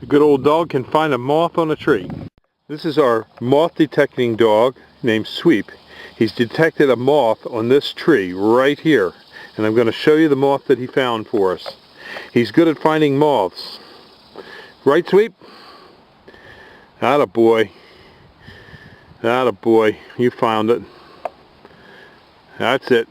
A good old dog can find a moth on a tree. This is our moth detecting dog named Sweep. He's detected a moth on this tree right here, and I'm going to show you the moth that he found for us. He's good at finding moths. Right, Sweep? Atta boy. Atta boy. You found it. That's it.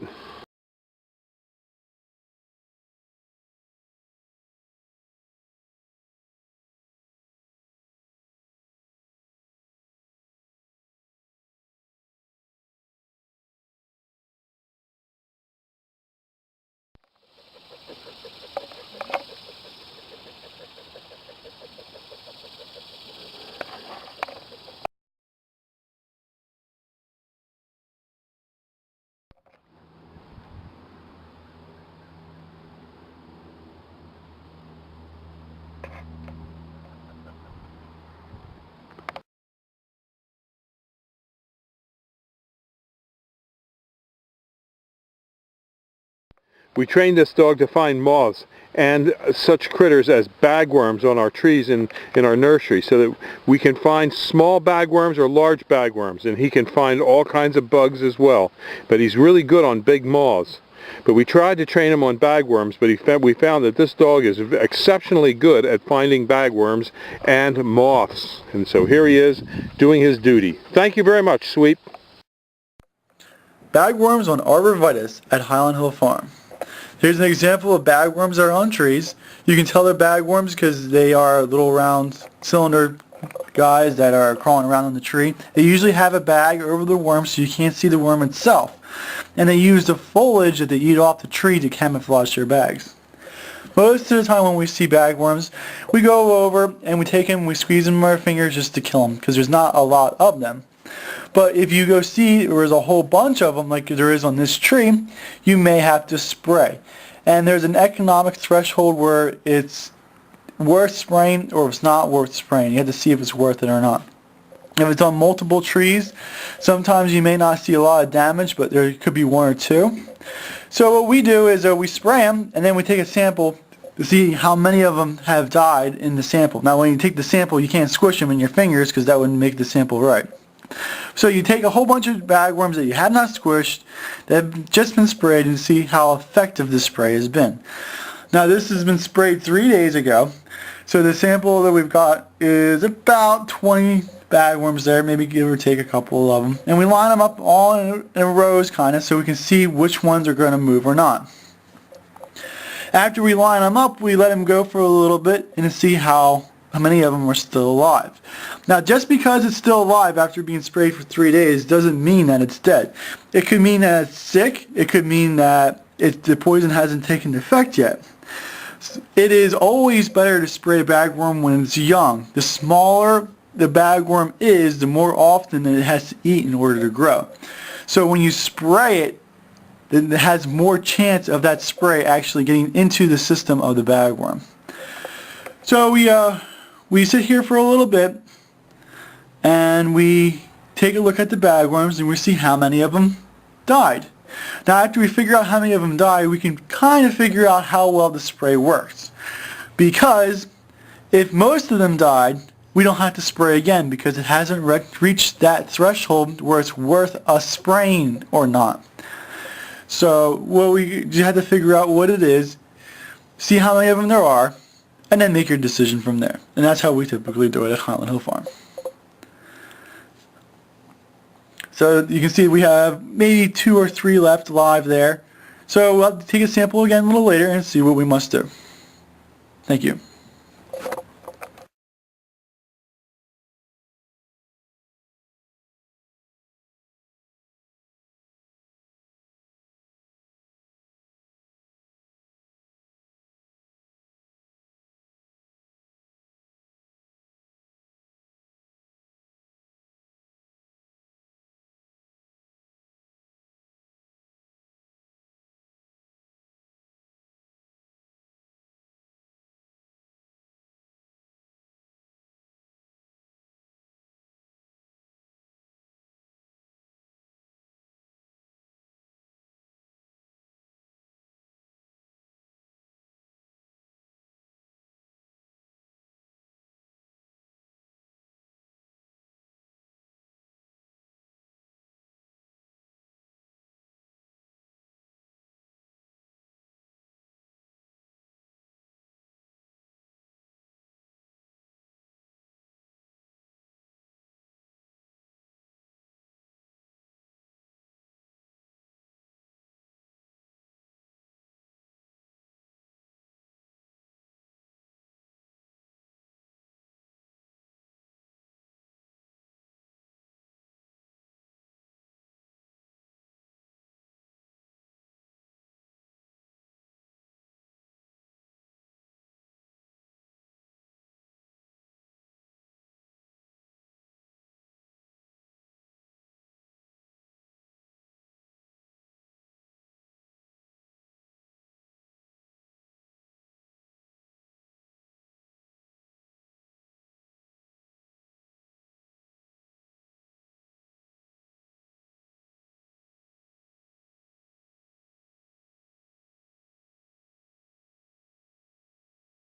We trained this dog to find moths and such critters as bagworms on our trees in our nursery, so that we can find small bagworms or large bagworms, and he can find all kinds of bugs as well. But he's really good on big moths. But we tried to train him on bagworms, but we found that this dog is exceptionally good at finding bagworms and moths. And so here he is doing his duty. Thank you very much, Sweep. Bagworms on Arborvitae at Highland Hill Farm. Here's an example of bagworms that are on trees. You can tell they're bagworms because they are little round cylinder guys that are crawling around on the tree. They usually have a bag over the worm so you can't see the worm itself. And they use the foliage that they eat off the tree to camouflage their bags. Most of the time when we see bagworms, we go over and we take them and we squeeze them with our fingers just to kill them because there's not a lot of them. But if you go see there's a whole bunch of them like there is on this tree, you may have to spray. And there's an economic threshold where it's worth spraying or it's not worth spraying. You have to see if it's worth it or not. If it's on multiple trees, sometimes you may not see a lot of damage, but there could be one or two. So what we do is we spray them and then we take a sample to see how many of them have died in the sample. Now when you take the sample, you can't squish them in your fingers because that wouldn't make the sample right. So you take a whole bunch of bagworms that you have not squished, that have just been sprayed, and see how effective this spray has been. Now this has been sprayed 3 days ago, so the sample that we've got is about 20 bagworms there, maybe give or take a couple of them. And we line them up all in rows kind of so we can see which ones are going to move or not. After we line them up, we let them go for a little bit and see how many of them are still alive. Now just because it's still alive after being sprayed for 3 days doesn't mean that it's dead. It could mean that it's sick, it could mean that the poison hasn't taken effect yet. It is always better to spray a bagworm when it's young. The smaller the bagworm is, the more often it has to eat in order to grow. So when you spray it, then it has more chance of that spray actually getting into the system of the bagworm. So we sit here for a little bit and we take a look at the bagworms and we see how many of them died. Now after we figure out how many of them died, we can kind of figure out how well the spray works. Because if most of them died, we don't have to spray again because it hasn't reached that threshold where it's worth us spraying or not. So you have to figure out what it is, see how many of them there are, and then make your decision from there. And that's how we typically do it at Highland Hill Farm. So you can see we have maybe 2 or 3 left alive there. So we'll have to take a sample again a little later and see what we must do. Thank you.